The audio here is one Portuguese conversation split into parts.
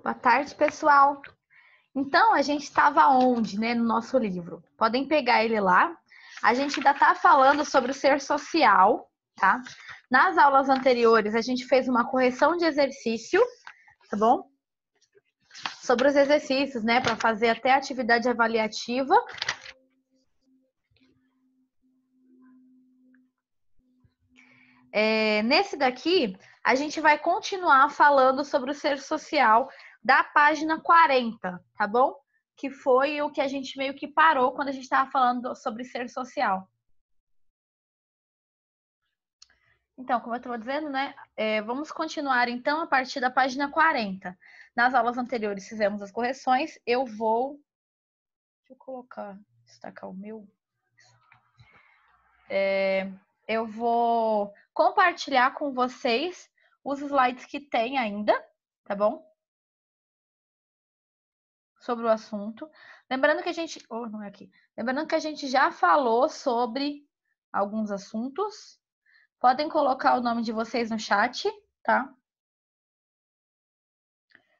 Boa tarde, pessoal. Então, a gente estava onde, né, no nosso livro? Podem pegar ele lá. A gente ainda está falando sobre o ser social, tá? Nas aulas anteriores, a gente fez uma correção de exercício, tá bom? Sobre os exercícios, né, para fazer até atividade avaliativa. Nesse daqui, a gente vai continuar falando sobre o ser social da página 40, tá bom? Que foi o que a gente meio que parou quando a gente estava falando sobre ser social. Então, como eu estava dizendo, né? Vamos continuar então a partir da página 40. Nas aulas anteriores fizemos as correções. Deixa eu destacar o meu. Eu vou compartilhar com vocês os slides que tem ainda, tá bom? Sobre o assunto. Lembrando que a gente. Não é aqui. Lembrando que a gente já falou sobre alguns assuntos. Podem colocar o nome de vocês no chat, tá?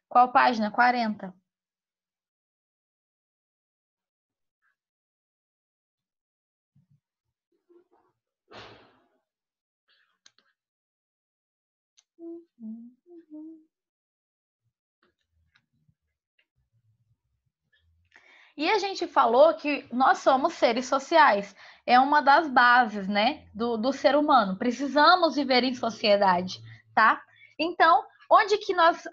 Qual página? 40. E a gente falou que nós somos seres sociais. É uma das bases, né, do ser humano. Precisamos viver em sociedade, tá? Então, onde que nós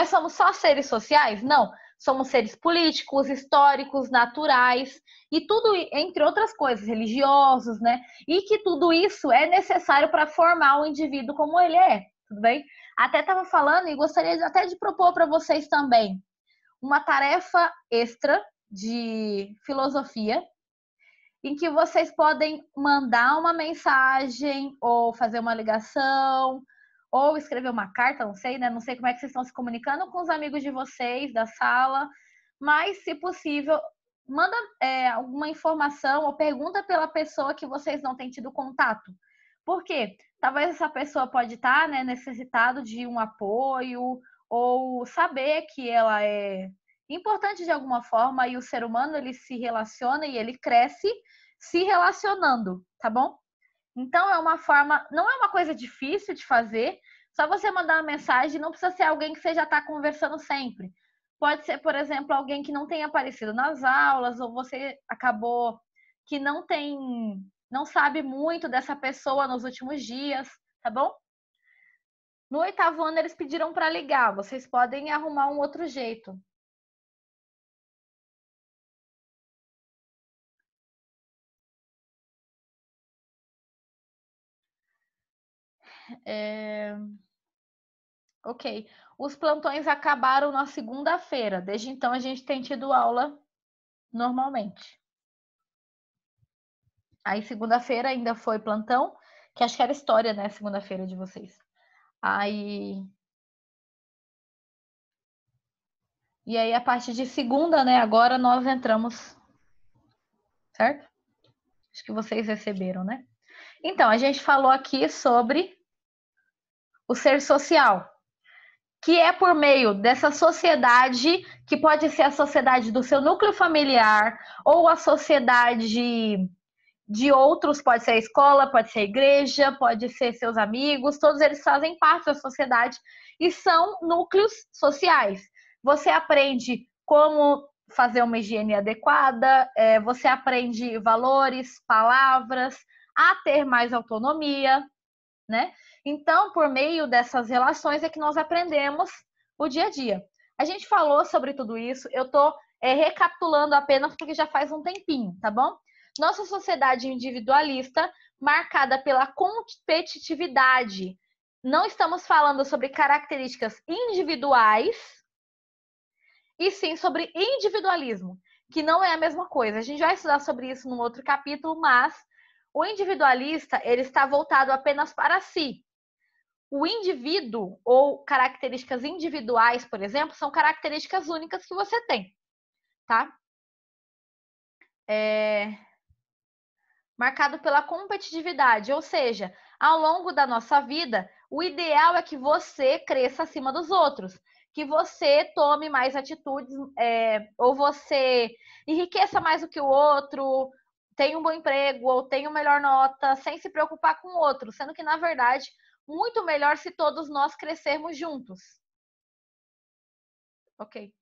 somos só seres sociais? Não. Somos seres políticos, históricos, naturais e tudo, entre outras coisas, religiosos, né? E que tudo isso é necessário para formar o indivíduo como ele é, tudo bem? Até estava falando e gostaria até de propor para vocês também uma tarefa extra de filosofia, em que vocês podem mandar uma mensagem ou fazer uma ligação ou escrever uma carta, não sei, né? Não sei como é que vocês estão se comunicando com os amigos de vocês da sala, mas se possível, manda alguma informação ou pergunta pela pessoa que vocês não têm tido contato. Por quê? Talvez essa pessoa pode estar, né, necessitado de um apoio ou saber que ela é importante de alguma forma e o ser humano ele se relaciona e ele cresce se relacionando, tá bom? Então é uma forma, não é uma coisa difícil de fazer, só você mandar uma mensagem, não precisa ser alguém que você já está conversando sempre. Pode ser, por exemplo, alguém que não tenha aparecido nas aulas, ou você acabou que não sabe muito dessa pessoa nos últimos dias, tá bom? No 8º ano eles pediram para ligar, vocês podem arrumar um outro jeito. Ok. Os plantões acabaram na segunda-feira. Desde então a gente tem tido aula normalmente. Aí segunda-feira ainda foi plantão, que acho que era história, né? Segunda-feira de vocês. E aí a partir de segunda, né? Agora nós entramos, certo? Acho que vocês receberam, né? Então, a gente falou aqui sobre o ser social, que é por meio dessa sociedade, que pode ser a sociedade do seu núcleo familiar, ou a sociedade de outros, pode ser a escola, pode ser a igreja, pode ser seus amigos, todos eles fazem parte da sociedade e são núcleos sociais. Você aprende como fazer uma higiene adequada, você aprende valores, palavras, a ter mais autonomia, né? Então, por meio dessas relações é que nós aprendemos o dia a dia. A gente falou sobre tudo isso, eu estou recapitulando apenas porque já faz um tempinho, tá bom? Nossa sociedade individualista, marcada pela competitividade. Não estamos falando sobre características individuais, e sim sobre individualismo, que não é a mesma coisa. A gente vai estudar sobre isso num outro capítulo, mas o individualista ele está voltado apenas para si. O indivíduo ou características individuais, por exemplo, são características únicas que você tem, tá? Marcado pela competitividade, ou seja, ao longo da nossa vida, o ideal é que você cresça acima dos outros, que você tome mais atitudes, ou você enriqueça mais do que o outro, tenha um bom emprego ou tenha uma melhor nota, sem se preocupar com o outro, sendo que, na verdade, muito melhor se todos nós crescermos juntos. Ok.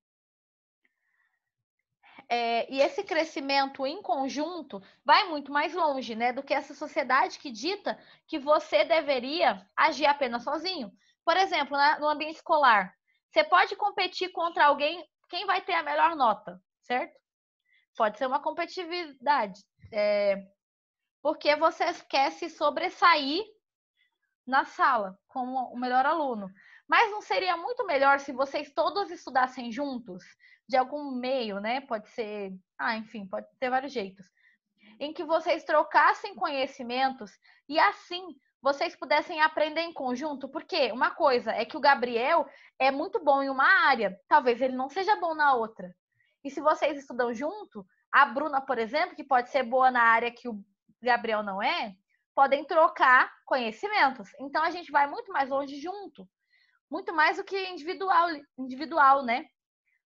E esse crescimento em conjunto vai muito mais longe, né, do que essa sociedade que dita que você deveria agir apenas sozinho. Por exemplo, no ambiente escolar, você pode competir contra alguém, quem vai ter a melhor nota, certo? Pode ser uma competitividade, porque você quer se sobressair na sala como o melhor aluno. Mas não seria muito melhor se vocês todos estudassem juntos, de algum meio, né? Pode ser, enfim, pode ter vários jeitos, em que vocês trocassem conhecimentos e assim vocês pudessem aprender em conjunto, porque uma coisa é que o Gabriel é muito bom em uma área, talvez ele não seja bom na outra. E se vocês estudam junto, a Bruna, por exemplo, que pode ser boa na área que o Gabriel não é, podem trocar conhecimentos. Então a gente vai muito mais longe junto, muito mais do que individual, né?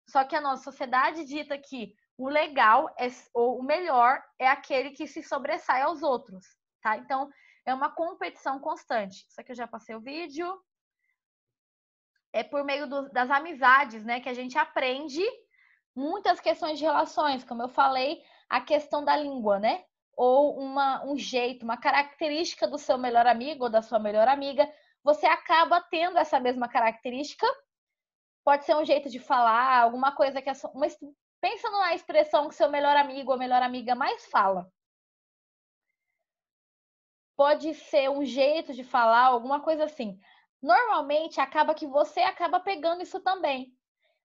Só que a nossa sociedade dita que o legal ou o melhor é aquele que se sobressai aos outros, tá? Então é uma competição constante. Isso aqui eu já passei o vídeo. É por meio das amizades, né, que a gente aprende muitas questões de relações, como eu falei, a questão da língua, né? Ou um jeito, uma característica do seu melhor amigo ou da sua melhor amiga, você acaba tendo essa mesma característica. Pode ser um jeito de falar, alguma coisa que pensa numa expressão que seu melhor amigo ou melhor amiga mais fala. Pode ser um jeito de falar, alguma coisa assim. Normalmente acaba que você acaba pegando isso também.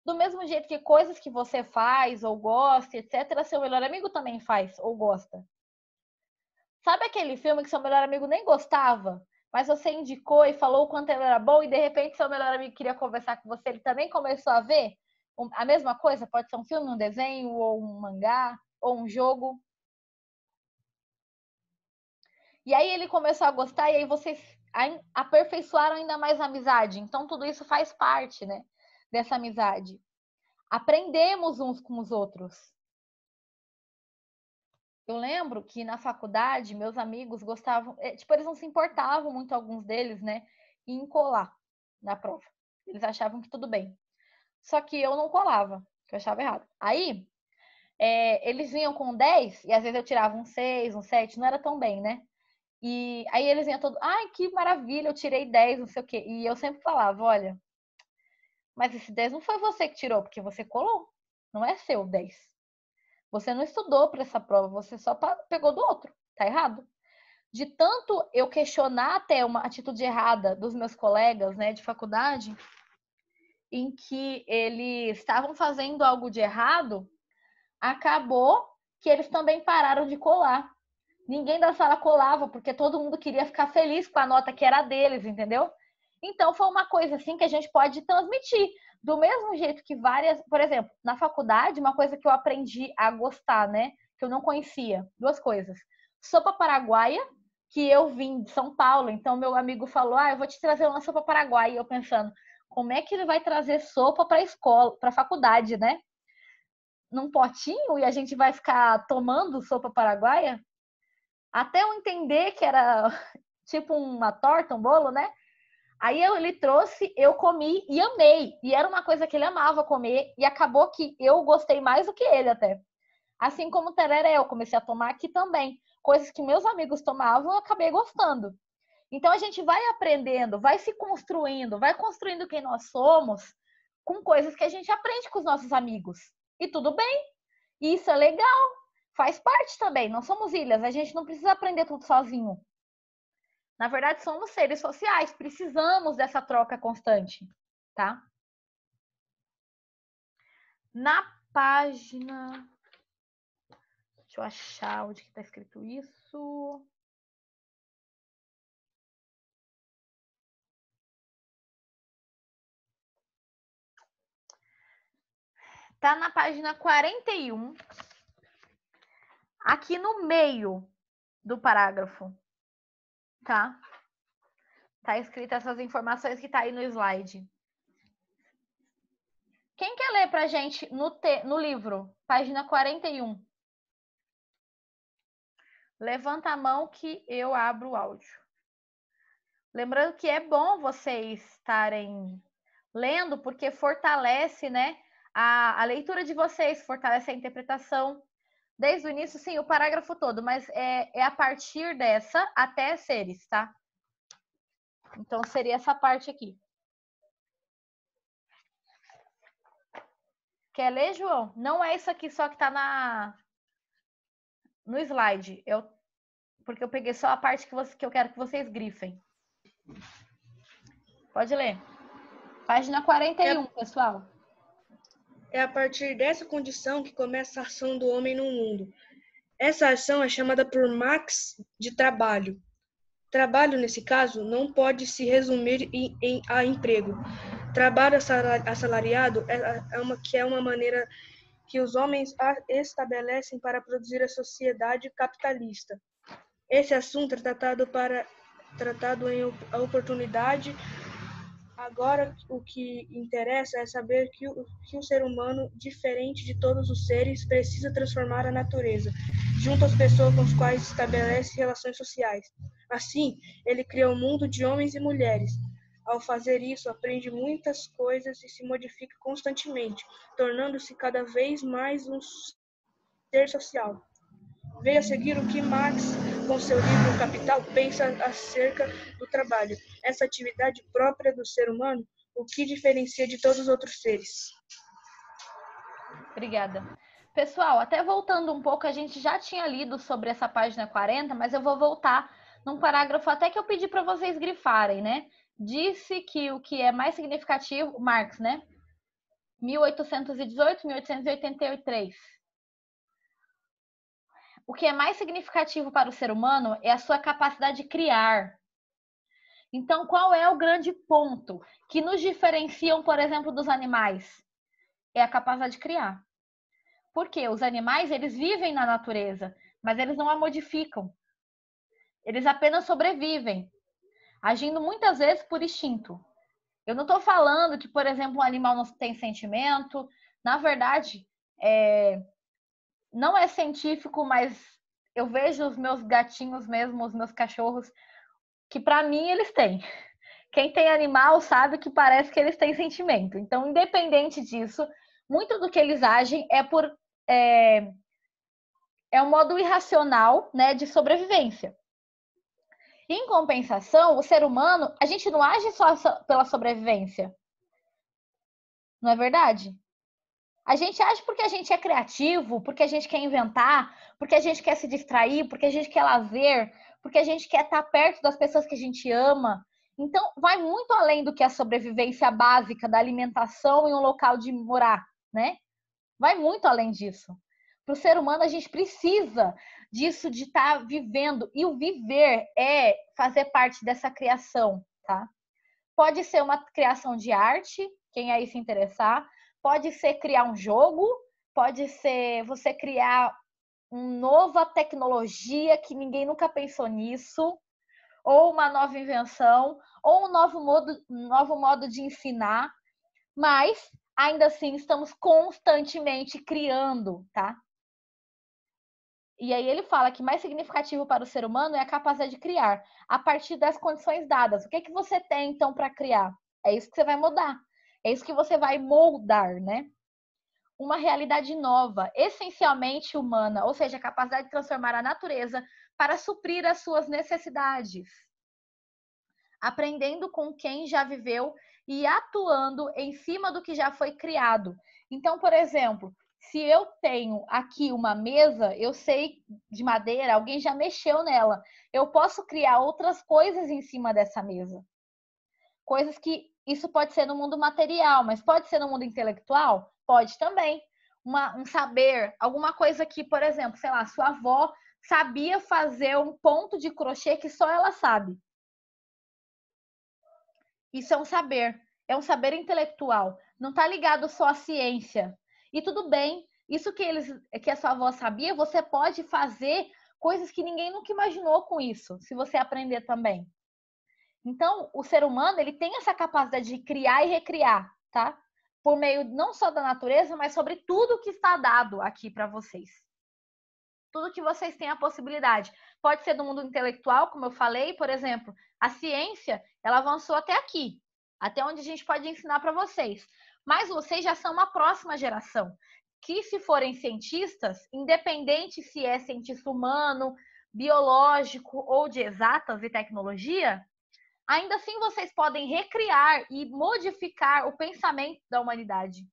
Do mesmo jeito que coisas que você faz ou gosta, etc., seu melhor amigo também faz ou gosta. Sabe aquele filme que seu melhor amigo nem gostava, mas você indicou e falou o quanto ele era bom e de repente seu melhor amigo queria conversar com você, ele também começou a ver a mesma coisa? Pode ser um filme, um desenho, ou um mangá, ou um jogo. E aí ele começou a gostar e aí vocês aperfeiçoaram ainda mais a amizade. Então tudo isso faz parte, né, dessa amizade. Aprendemos uns com os outros. Eu lembro que na faculdade, meus amigos gostavam, tipo, eles não se importavam muito, alguns deles, né, em colar na prova. Eles achavam que tudo bem. Só que eu não colava, que eu achava errado. Aí, eles vinham com 10, e às vezes eu tirava um 6, um 7, não era tão bem, né? E aí eles vinham todos, ai, que maravilha, eu tirei 10, não sei o quê. E eu sempre falava, olha, mas esse 10 não foi você que tirou, porque você colou. Não é seu 10. Você não estudou para essa prova, você só pegou do outro. Tá errado. De tanto eu questionar até uma atitude errada dos meus colegas, né, de faculdade, em que eles estavam fazendo algo de errado, acabou que eles também pararam de colar. Ninguém da sala colava, porque todo mundo queria ficar feliz com a nota que era deles, entendeu? Então foi uma coisa assim que a gente pode transmitir. Do mesmo jeito que várias, por exemplo, na faculdade, uma coisa que eu aprendi a gostar, né? Que eu não conhecia, duas coisas. Sopa paraguaia, que eu vim de São Paulo, então meu amigo falou: eu vou te trazer uma sopa paraguaia. E eu pensando, como é que ele vai trazer sopa para a escola, para a faculdade, né? Num potinho e a gente vai ficar tomando sopa paraguaia? Até eu entender que era tipo uma torta, um bolo, né? Aí ele trouxe, eu comi e amei. E era uma coisa que ele amava comer e acabou que eu gostei mais do que ele até. Assim como o tereré, eu comecei a tomar aqui também. Coisas que meus amigos tomavam, eu acabei gostando. Então a gente vai aprendendo, vai se construindo, vai construindo quem nós somos com coisas que a gente aprende com os nossos amigos. E tudo bem. E isso é legal. Faz parte também. Não somos ilhas. A gente não precisa aprender tudo sozinho. Na verdade, somos seres sociais. Precisamos dessa troca constante, tá? Na página... Deixa eu achar onde que tá escrito isso. Tá na página 41. Aqui no meio do parágrafo, tá? Tá escrito essas informações que tá aí no slide. Quem quer ler pra gente no livro, página 41? Levanta a mão que eu abro o áudio. Lembrando que é bom vocês estarem lendo, porque fortalece, né, a leitura de vocês, fortalece a interpretação. Desde o início, sim, o parágrafo todo, mas é a partir dessa até seres, tá? Então, seria essa parte aqui. Quer ler, João? Não é isso aqui só que tá no slide. Porque eu peguei só a parte que eu quero que vocês grifem. Pode ler. Página 41, pessoal. É a partir dessa condição que começa a ação do homem no mundo. Essa ação é chamada por Marx de trabalho. Trabalho, nesse caso, não pode se resumir a emprego. Trabalho assalariado é uma maneira que os homens estabelecem para produzir a sociedade capitalista. Esse assunto é tratado em oportunidade. Agora, o que interessa é saber que o ser humano, diferente de todos os seres, precisa transformar a natureza, junto às pessoas com as quais estabelece relações sociais. Assim, ele cria um mundo de homens e mulheres. Ao fazer isso, aprende muitas coisas e se modifica constantemente, tornando-se cada vez mais um ser social. Veio a seguir o que Marx, com seu livro Capital, pensa acerca do trabalho, essa atividade própria do ser humano, o que diferencia de todos os outros seres. Obrigada. Pessoal, até voltando um pouco, a gente já tinha lido sobre essa página 40, mas eu vou voltar num parágrafo até que eu pedi para vocês grifarem, né? Disse que o que é mais significativo, Marx, né? 1818, 1883. O que é mais significativo para o ser humano é a sua capacidade de criar. Então, qual é o grande ponto que nos diferenciam, por exemplo, dos animais? É a capacidade de criar. Porque os animais, eles vivem na natureza, mas eles não a modificam. Eles apenas sobrevivem, agindo muitas vezes por instinto. Eu não estou falando que, por exemplo, um animal não tem sentimento. Na verdade, não é científico, mas eu vejo os meus gatinhos mesmo, os meus cachorros, que para mim eles têm. Quem tem animal sabe que parece que eles têm sentimento. Então, independente disso, muito do que eles agem é um modo irracional, né, de sobrevivência. Em compensação, o ser humano, a gente não age só pela sobrevivência. Não é verdade? A gente age porque a gente é criativo, porque a gente quer inventar, porque a gente quer se distrair, porque a gente quer lazer, porque a gente quer estar perto das pessoas que a gente ama. Então, vai muito além do que a sobrevivência básica da alimentação e um local de morar, né? Vai muito além disso. Para o ser humano, a gente precisa disso, de estar vivendo. E o viver é fazer parte dessa criação, tá? Pode ser uma criação de arte, quem aí se interessar. Pode ser criar um jogo. Pode ser você criar uma nova tecnologia que ninguém nunca pensou nisso. Ou uma nova invenção. Ou um novo modo de ensinar. Mas, ainda assim, estamos constantemente criando, tá? E aí ele fala que mais significativo para o ser humano é a capacidade de criar, a partir das condições dadas. O que é que você tem, então, para criar? É isso que você vai mudar. É isso que você vai moldar, né? Uma realidade nova, essencialmente humana, ou seja, a capacidade de transformar a natureza para suprir as suas necessidades. Aprendendo com quem já viveu e atuando em cima do que já foi criado. Então, por exemplo, se eu tenho aqui uma mesa, eu sei de madeira, alguém já mexeu nela. Eu posso criar outras coisas em cima dessa mesa. Coisas que isso pode ser no mundo material, mas pode ser no mundo intelectual? Pode também. Um saber, alguma coisa que, por exemplo, sei lá, sua avó sabia fazer um ponto de crochê que só ela sabe. Isso é um saber intelectual, não está ligado só à ciência. E tudo bem, isso que a sua avó sabia, você pode fazer coisas que ninguém nunca imaginou com isso, se você aprender também. Então, o ser humano, ele tem essa capacidade de criar e recriar, tá? por meio não só da natureza, mas sobre tudo que está dado aqui para vocês. Tudo que vocês têm a possibilidade. Pode ser do mundo intelectual, como eu falei, por exemplo, a ciência, ela avançou até aqui, até onde a gente pode ensinar para vocês. Mas vocês já são uma próxima geração, que se forem cientistas, independente se é cientista humano, biológico ou de exatas e tecnologia, ainda assim vocês podem recriar e modificar o pensamento da humanidade.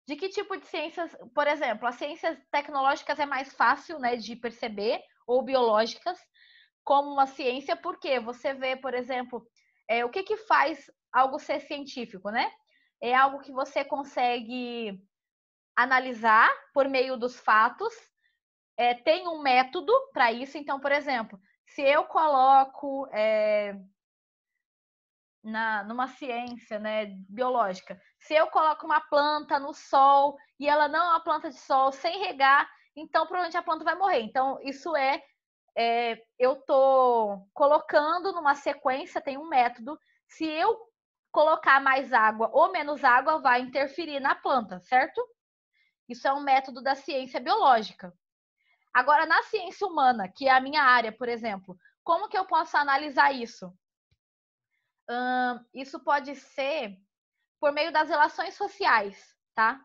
De que tipo de ciências, por exemplo, as ciências tecnológicas é mais fácil, né, de perceber, ou biológicas, como uma ciência, porque você vê, por exemplo, o que faz algo ser científico, né? É algo que você consegue analisar por meio dos fatos, tem um método para isso. Então, por exemplo, se eu coloco numa ciência, né, biológica, se eu coloco uma planta no sol e ela não é uma planta de sol, sem regar, então provavelmente a planta vai morrer. Então, isso eu estou colocando numa sequência, tem um método. Se eu colocar mais água ou menos água, vai interferir na planta, certo? Isso é um método da ciência biológica. Agora, na ciência humana, que é a minha área, por exemplo, como que eu posso analisar isso? Isso pode ser por meio das relações sociais, tá?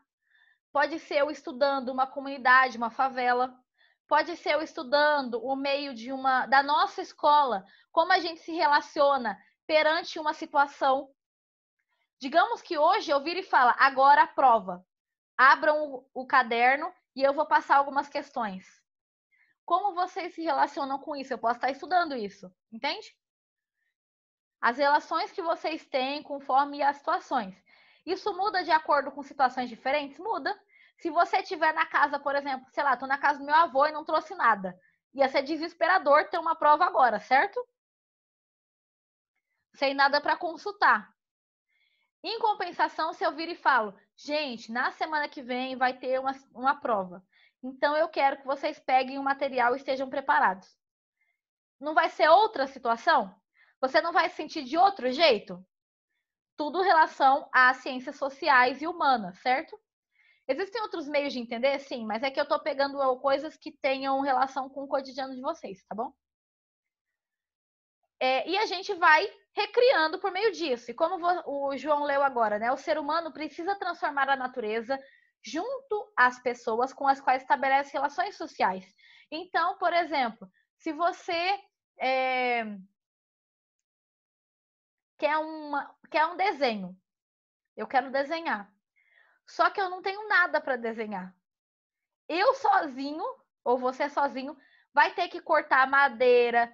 Pode ser eu estudando uma comunidade, uma favela. Pode ser eu estudando o meio da nossa escola, como a gente se relaciona perante uma situação. Digamos que hoje eu viro e falo, agora a prova. Abram o caderno e eu vou passar algumas questões. Como vocês se relacionam com isso? Eu posso estar estudando isso, entende? As relações que vocês têm conforme as situações. Isso muda de acordo com situações diferentes? Muda. Se você estiver na casa, por exemplo, sei lá, estou na casa do meu avô e não trouxe nada. Ia ser desesperador ter uma prova agora, certo? Sem nada para consultar. Em compensação, se eu vir e falo, gente, na semana que vem vai ter uma prova. Então eu quero que vocês peguem o material e estejam preparados. Não vai ser outra situação? Você não vai se sentir de outro jeito? Tudo em relação às ciências sociais e humanas, certo? Existem outros meios de entender? Sim, mas é que eu estou pegando coisas que tenham relação com o cotidiano de vocês, tá bom? E a gente vai recriando por meio disso. E como o João leu agora, né? O ser humano precisa transformar a natureza junto às pessoas com as quais estabelece relações sociais. Então, por exemplo, se você quer um desenho, eu quero desenhar. Só que eu não tenho nada para desenhar. Eu sozinho, ou você sozinho, vai ter que cortar a madeira,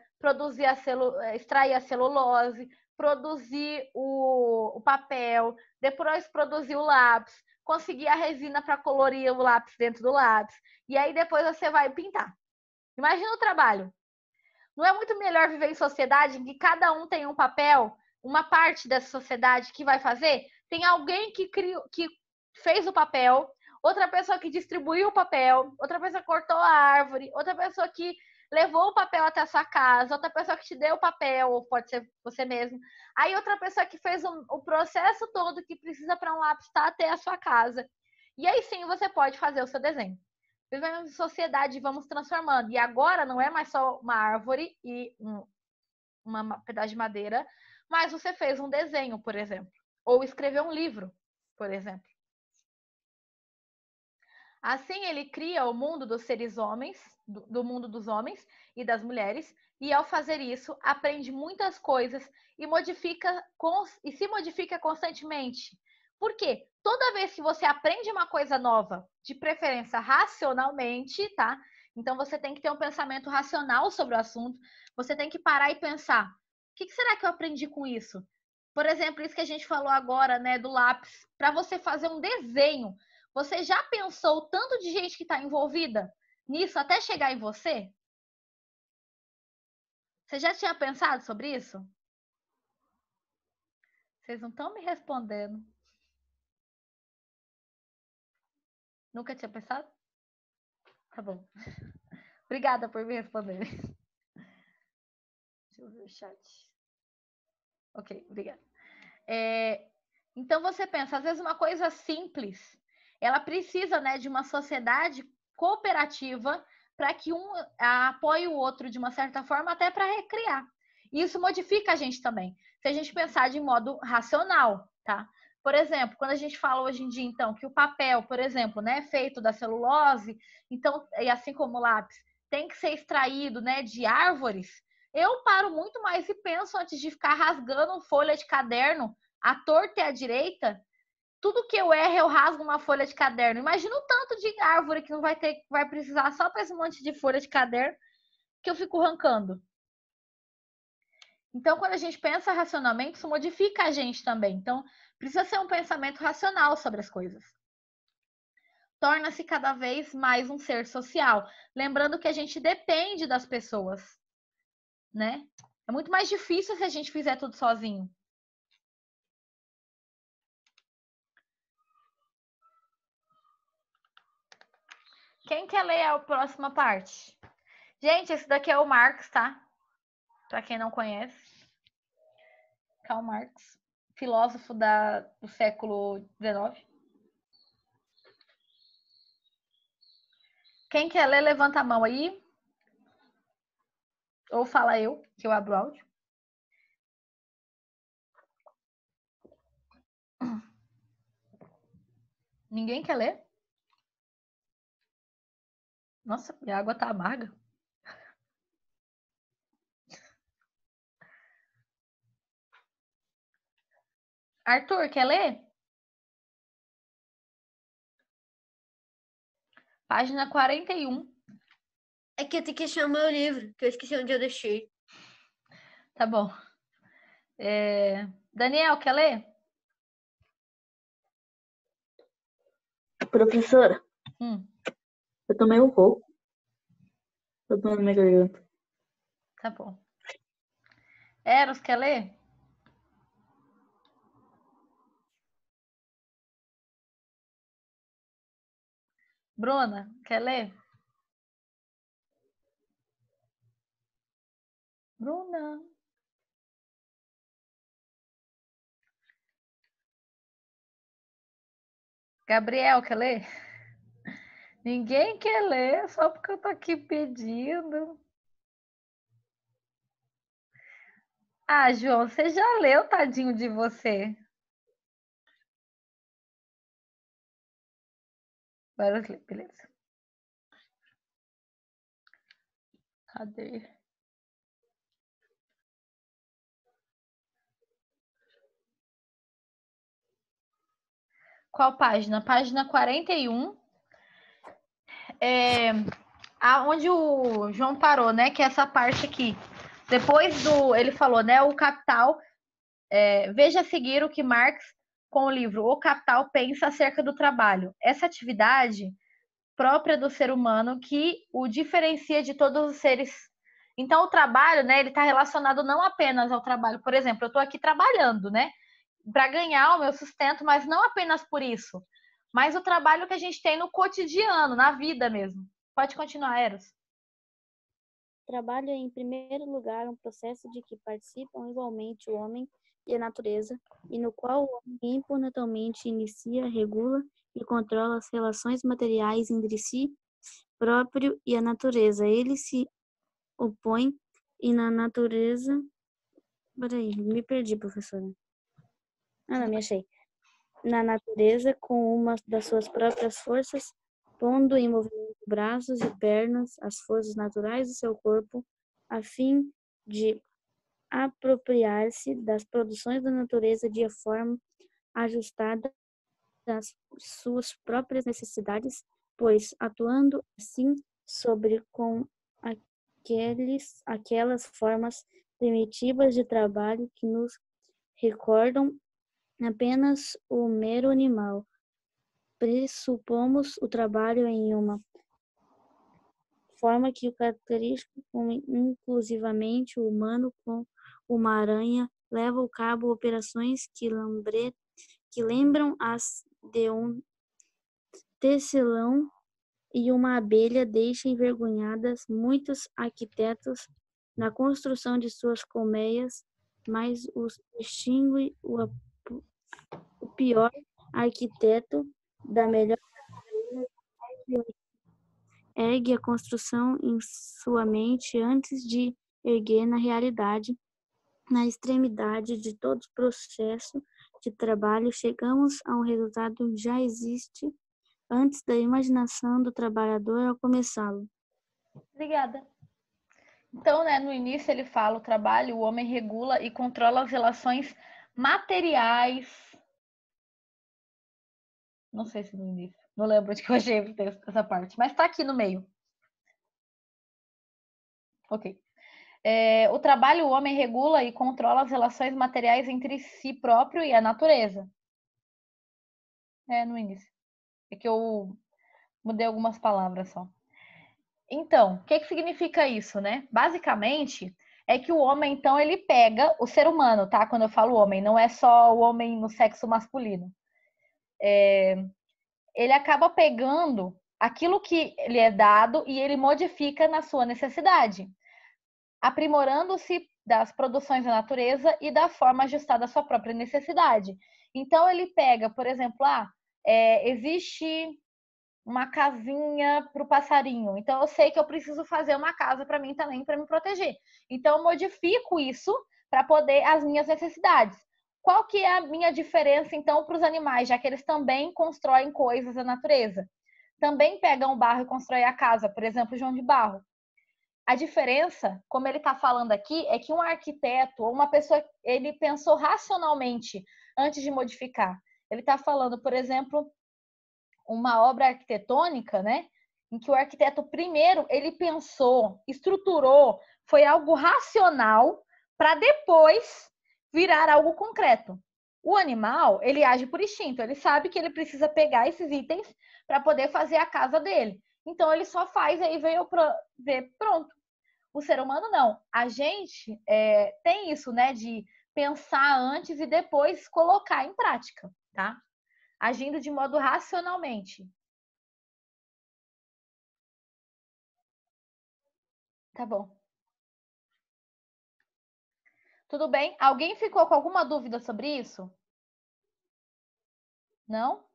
extrair a celulose, produzir o papel, depois produzir o lápis, conseguir a resina para colorir o lápis dentro do lápis, e aí depois você vai pintar. Imagina o trabalho. Não é muito melhor viver em sociedade em que cada um tem um papel, uma parte dessa sociedade que vai fazer? Tem alguém que fez o papel, outra pessoa que distribuiu o papel, outra pessoa que cortou a árvore, outra pessoa que levou o papel até a sua casa, outra pessoa que te deu o papel, ou pode ser você mesmo. Aí outra pessoa que fez o processo todo que precisa para um lápis estar até a sua casa. E aí sim você pode fazer o seu desenho. Vivemos em sociedade e vamos transformando. E agora não é mais só uma árvore e uma pedaço de madeira, mas você fez um desenho, por exemplo. Ou escreveu um livro, por exemplo. Assim, ele cria o mundo dos seres homens, do mundo dos homens e das mulheres, e ao fazer isso, aprende muitas coisas e se modifica constantemente. Por quê? Toda vez que você aprende uma coisa nova, de preferência racionalmente, tá? Então você tem que ter um pensamento racional sobre o assunto, você tem que parar e pensar: o que será que eu aprendi com isso? Por exemplo, isso que a gente falou agora, né, do lápis, para você fazer um desenho. Você já pensou o tanto de gente que está envolvida nisso até chegar em você? Você já tinha pensado sobre isso? Vocês não estão me respondendo. Nunca tinha pensado? Tá bom. Obrigada por me responder. Deixa eu ver o chat. Ok, obrigada. Então você pensa, às vezes uma coisa simples, ela precisa, né, de uma sociedade cooperativa para que um apoie o outro de uma certa forma, até para recriar. E isso modifica a gente também, se a gente pensar de modo racional, tá? Por exemplo, quando a gente fala hoje em dia, então, que o papel, por exemplo, né, é feito da celulose, então, e assim como o lápis, tem que ser extraído, né, de árvores, eu paro muito mais e penso antes de ficar rasgando folha de caderno à torta e à direita. Tudo que eu erro, eu rasgo uma folha de caderno. Imagina o tanto de árvore que não vai precisar só para esse monte de folha de caderno que eu fico arrancando. Então, quando a gente pensa racionalmente, isso modifica a gente também. Então, precisa ser um pensamento racional sobre as coisas. Torna-se cada vez mais um ser social. Lembrando que a gente depende das pessoas, né? É muito mais difícil se a gente fizer tudo sozinho. Quem quer ler a próxima parte? Gente, esse daqui é o Marx, tá? Para quem não conhece. Karl Marx, filósofo do século XIX. Quem quer ler, levanta a mão aí. Ou fala eu, que eu abro o áudio. Ninguém quer ler? Nossa, minha água tá amarga. Arthur, quer ler? Página 41. É que eu tenho que achar o meu livro, que eu esqueci onde eu deixei. Tá bom. Daniel, quer ler? Professora, eu tomei um pouco. Tô doendo minha garganta. Tá bom. Eros, quer ler? Bruna, quer ler? Bruna. Gabriel, quer ler? Ninguém quer ler, só porque eu tô aqui pedindo. Ah, João, você já leu, tadinho de você. Agora eu leio, beleza. Cadê? Qual página? Página 41. Onde o João parou, né? Que é essa parte aqui. Depois ele falou, né? O Capital. Veja a seguir o que Marx, com o livro O Capital, pensa acerca do trabalho. Essa atividade própria do ser humano que o diferencia de todos os seres. Então, o trabalho, né? Ele está relacionado não apenas ao trabalho. Por exemplo, eu estou aqui trabalhando, né? Para ganhar o meu sustento, mas não apenas por isso. Mas o trabalho que a gente tem no cotidiano, na vida mesmo. Pode continuar, Eros. Trabalho é, em primeiro lugar, um processo de que participam igualmente o homem e a natureza, e no qual o homem imponentemente inicia, regula e controla as relações materiais entre si próprio e a natureza. Ele se opõe e na natureza... Peraí, me perdi, professora. Não, me achei. Na natureza, com uma das suas próprias forças, pondo em movimento braços e pernas, as forças naturais do seu corpo, a fim de apropriar-se das produções da natureza de forma ajustada às suas próprias necessidades, pois, atuando assim sobre com aquelas formas primitivas de trabalho que nos recordam apenas o mero animal, pressupomos o trabalho em uma forma que o característico, inclusivamente o humano, com uma aranha, leva ao cabo operações que lembram as de um tecelão, e uma abelha deixa envergonhadas muitos arquitetos na construção de suas colmeias, mas os distingue o pior arquiteto da melhor ergue a construção em sua mente antes de erguer na realidade. Na extremidade de todo o processo de trabalho, chegamos a um resultado que já existe antes da imaginação do trabalhador ao começá-lo. Obrigada. Então, né, no início ele fala o trabalho, o homem regula e controla as relações materiais. Não sei se no início. Não lembro de que eu achei essa parte, mas está aqui no meio. Ok. O trabalho, o homem regula e controla as relações materiais entre si próprio e a natureza. No início. É que eu mudei algumas palavras só. Então, o que significa isso, né? Basicamente, é que o homem, então, ele pega o ser humano, tá? Quando eu falo homem, não é só o homem no sexo masculino. Ele acaba pegando aquilo que lhe é dado e ele modifica na sua necessidade, aprimorando-se das produções da natureza e da forma ajustada à sua própria necessidade. Então, ele pega, por exemplo, existe uma casinha para o passarinho. Então, eu sei que eu preciso fazer uma casa para mim também, para me proteger. Então, eu modifico isso para poder as minhas necessidades. Qual que é a minha diferença, então, para os animais, já que eles também constroem coisas da natureza? Também pegam o barro e constroem a casa, por exemplo, João de Barro. A diferença, como ele está falando aqui, é que um arquiteto ou uma pessoa, ele pensou racionalmente antes de modificar. Ele está falando, por exemplo, uma obra arquitetônica, né? Em que o arquiteto primeiro ele pensou, estruturou, foi algo racional para depois virar algo concreto. O animal, ele age por instinto, ele sabe que ele precisa pegar esses itens para poder fazer a casa dele. Então ele só faz, aí veio ver, pronto. O ser humano não. A gente tem isso, né, de pensar antes e depois colocar em prática, tá? Agindo de modo racionalmente. Tá bom. Tudo bem? Alguém ficou com alguma dúvida sobre isso? Não?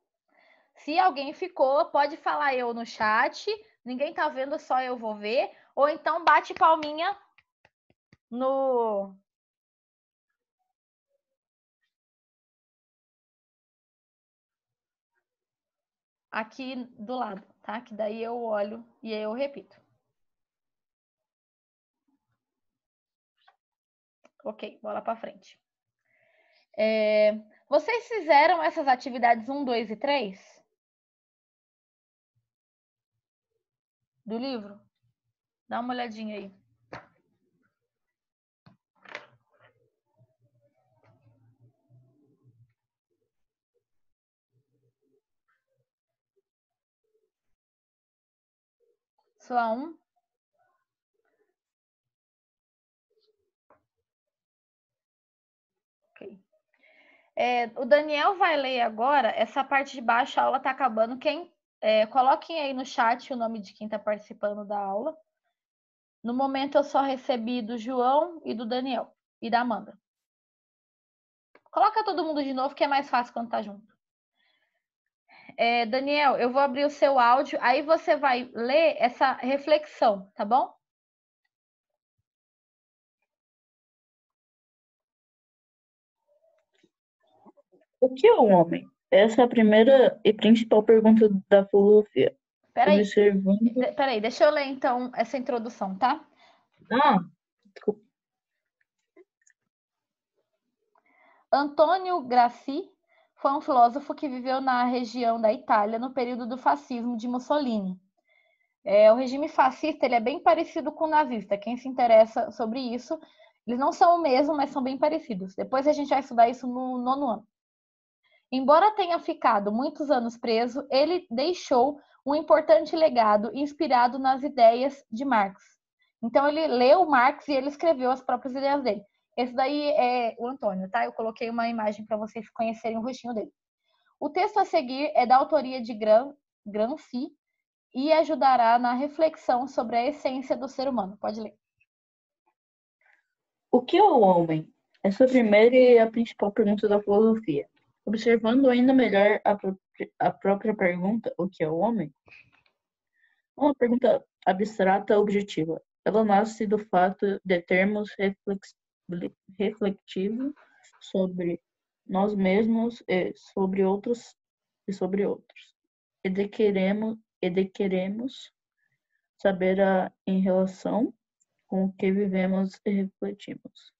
Se alguém ficou, pode falar eu no chat. Ninguém tá vendo, só eu vou ver. Ou então bate palminha no... aqui do lado, tá? Que daí eu olho e aí eu repito. Ok, bola para frente. Vocês fizeram essas atividades 1, 2 e 3? Do livro? Dá uma olhadinha aí. Só a 1? Ok. O Daniel vai ler agora. Essa parte de baixo, a aula está acabando. Coloquem aí no chat o nome de quem está participando da aula. No momento, eu só recebi do João e do Daniel e da Amanda. Coloca todo mundo de novo, que é mais fácil quando tá junto. Daniel, eu vou abrir o seu áudio, aí você vai ler essa reflexão, tá bom? O que é um homem? Essa é a primeira e principal pergunta da filosofia. Peraí, deixa eu ler então essa introdução, tá? Desculpa. Antônio Gramsci foi um filósofo que viveu na região da Itália no período do fascismo de Mussolini. O regime fascista ele é bem parecido com o nazista. Quem se interessa sobre isso, eles não são o mesmo, mas são bem parecidos. Depois a gente vai estudar isso no 9º ano. Embora tenha ficado muitos anos preso, ele deixou um importante legado inspirado nas ideias de Marx. Então ele leu Marx e ele escreveu as próprias ideias dele. Esse daí é o Antônio, tá? Eu coloquei uma imagem para vocês conhecerem o rostinho dele. O texto a seguir é da autoria de Gramsci e ajudará na reflexão sobre a essência do ser humano. Pode ler. O que é o homem? Essa é a primeira e a principal pergunta da filosofia. Observando ainda melhor a própria pergunta, o que é o homem? Uma pergunta abstrata objetiva. Ela nasce do fato de termos refletido sobre nós mesmos e sobre outros. E de queremos saber em relação com o que vivemos e refletimos.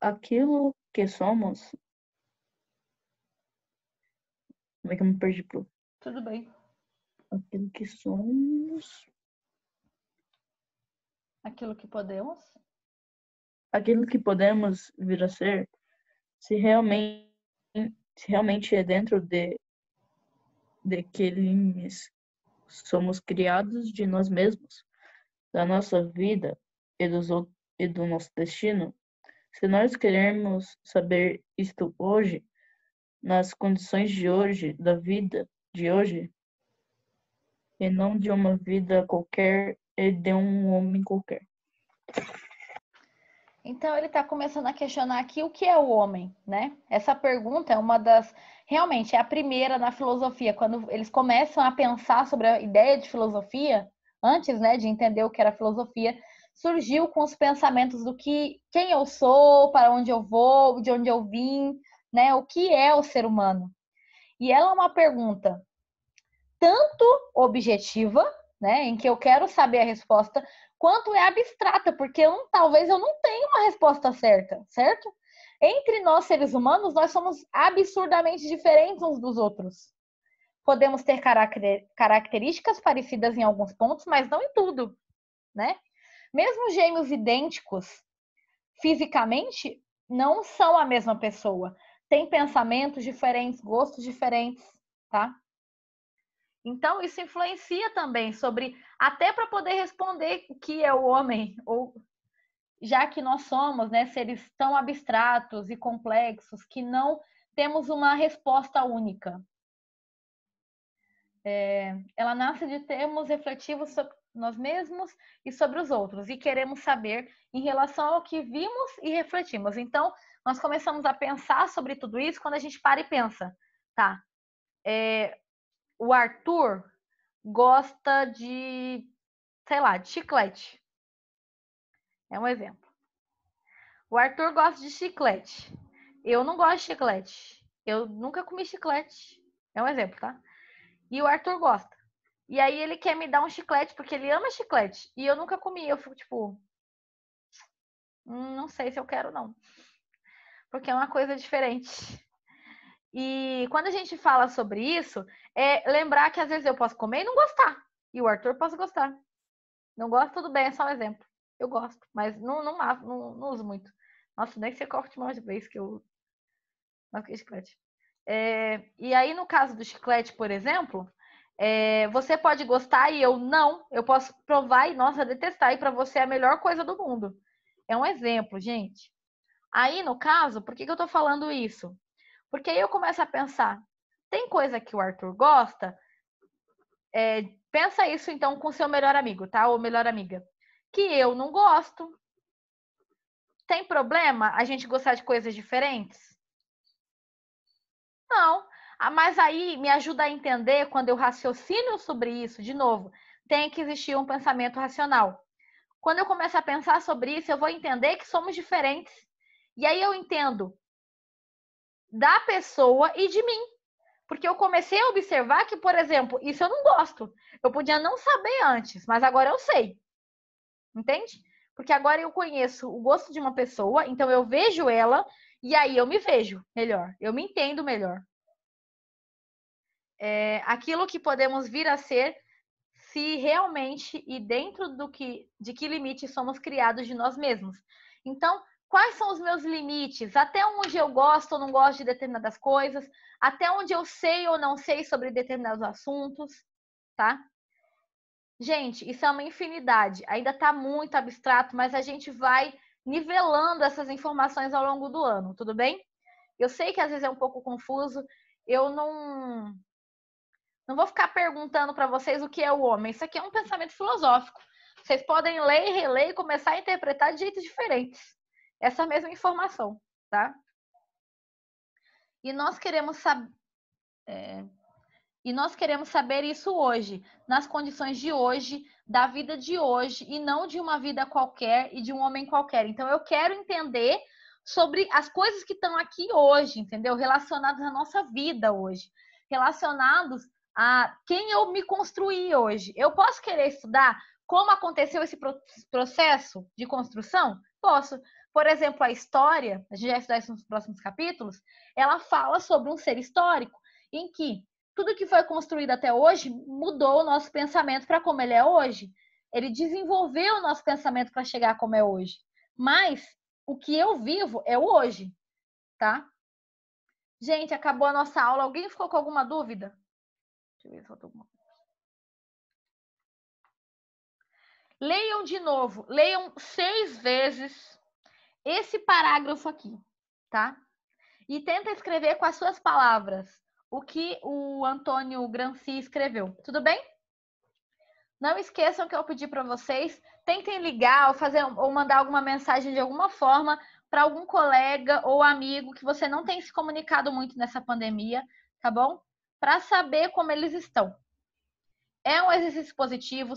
Aquilo que somos. Como é que eu me perdi, Pro? Tudo bem. Aquilo que somos. Aquilo que podemos. Aquilo que podemos vir a ser, se realmente, se realmente é dentro de que limites somos criados de nós mesmos, da nossa vida e do nosso destino. Se nós queremos saber isto hoje, nas condições de hoje, da vida de hoje, e não de uma vida qualquer e de um homem qualquer. Então ele está começando a questionar aqui o que é o homem, né? Essa pergunta é uma das, realmente é a primeira na filosofia, quando eles começam a pensar sobre a ideia de filosofia, antes, né, de entender o que era filosofia, surgiu com os pensamentos do que, quem eu sou, para onde eu vou, de onde eu vim, né? O que é o ser humano? E ela é uma pergunta tanto objetiva, né, em que eu quero saber a resposta, quanto é abstrata, porque talvez eu não tenha uma resposta certa, certo? Entre nós, seres humanos, nós somos absurdamente diferentes uns dos outros. Podemos ter características parecidas em alguns pontos, mas não em tudo, né? Mesmo gêmeos idênticos, fisicamente, não são a mesma pessoa. Têm pensamentos diferentes, gostos diferentes, tá? Então, isso influencia também sobre, até para poder responder o que é o homem, ou já que nós somos, né, seres tão abstratos e complexos que não temos uma resposta única. Ela nasce de termos refletivos sobre nós mesmos e sobre os outros, e queremos saber em relação ao que vimos e refletimos. Então, nós começamos a pensar sobre tudo isso quando a gente para e pensa, tá? O Arthur gosta de, sei lá, de chiclete. É um exemplo. O Arthur gosta de chiclete. Eu não gosto de chiclete. Eu nunca comi chiclete. É um exemplo, tá? E o Arthur gosta. E aí ele quer me dar um chiclete porque ele ama chiclete. E eu nunca comi. Eu fico tipo, não sei se eu quero não. Porque é uma coisa diferente. E quando a gente fala sobre isso, é lembrar que às vezes eu posso comer e não gostar. E o Arthur pode gostar. Não gosto, tudo bem, é só um exemplo. Eu gosto, mas não uso muito. Nossa, nem sei qual a última vez que eu não fiz chiclete. E aí, no caso do chiclete, por exemplo, você pode gostar e eu não. Eu posso provar e, nossa, detestar. E para você é a melhor coisa do mundo. É um exemplo, gente. Aí, no caso, por que eu tô falando isso? Porque aí eu começo a pensar, tem coisa que o Arthur gosta? Pensa isso, então, com seu melhor amigo, tá? Ou melhor amiga. Que eu não gosto. Tem problema a gente gostar de coisas diferentes? Não. Mas aí me ajuda a entender quando eu raciocino sobre isso, de novo, tem que existir um pensamento racional. Quando eu começo a pensar sobre isso, eu vou entender que somos diferentes. E aí eu entendo da pessoa e de mim. Porque eu comecei a observar que, por exemplo, isso eu não gosto. Eu podia não saber antes, mas agora eu sei. Entende? Porque agora eu conheço o gosto de uma pessoa, então eu vejo ela e aí eu me vejo melhor, eu me entendo melhor. Aquilo que podemos vir a ser se realmente e dentro de que limite somos criados de nós mesmos. Então, quais são os meus limites? Até onde eu gosto ou não gosto de determinadas coisas? Até onde eu sei ou não sei sobre determinados assuntos, tá? Gente, isso é uma infinidade. Ainda está muito abstrato, mas a gente vai nivelando essas informações ao longo do ano, tudo bem? Eu sei que às vezes é um pouco confuso. Eu não vou ficar perguntando para vocês o que é o homem. Isso aqui é um pensamento filosófico. Vocês podem ler e reler e começar a interpretar de jeitos diferentes essa mesma informação, tá? E nós queremos saber. E nós queremos saber isso hoje, nas condições de hoje, da vida de hoje, e não de uma vida qualquer e de um homem qualquer. Então, eu quero entender sobre as coisas que estão aqui hoje, entendeu? Relacionadas à nossa vida hoje, relacionados a quem eu me construí hoje. Eu posso querer estudar como aconteceu esse processo de construção? Posso. Por exemplo, a história, a gente vai estudar isso nos próximos capítulos, ela fala sobre um ser histórico, em que tudo que foi construído até hoje mudou o nosso pensamento para como ele é hoje. Ele desenvolveu o nosso pensamento para chegar como é hoje. Mas o que eu vivo é o hoje, tá? Gente, acabou a nossa aula. Alguém ficou com alguma dúvida? Deixa eu ver se faltou alguma coisa. Leiam de novo. Leiam 6 vezes esse parágrafo aqui, tá? E tenta escrever com as suas palavras o que o Antônio Gramsci escreveu. Tudo bem? Não esqueçam que eu pedi para vocês, tentem ligar ou mandar alguma mensagem de alguma forma para algum colega ou amigo que você não tem se comunicado muito nessa pandemia, tá bom? Para saber como eles estão. É um exercício positivo,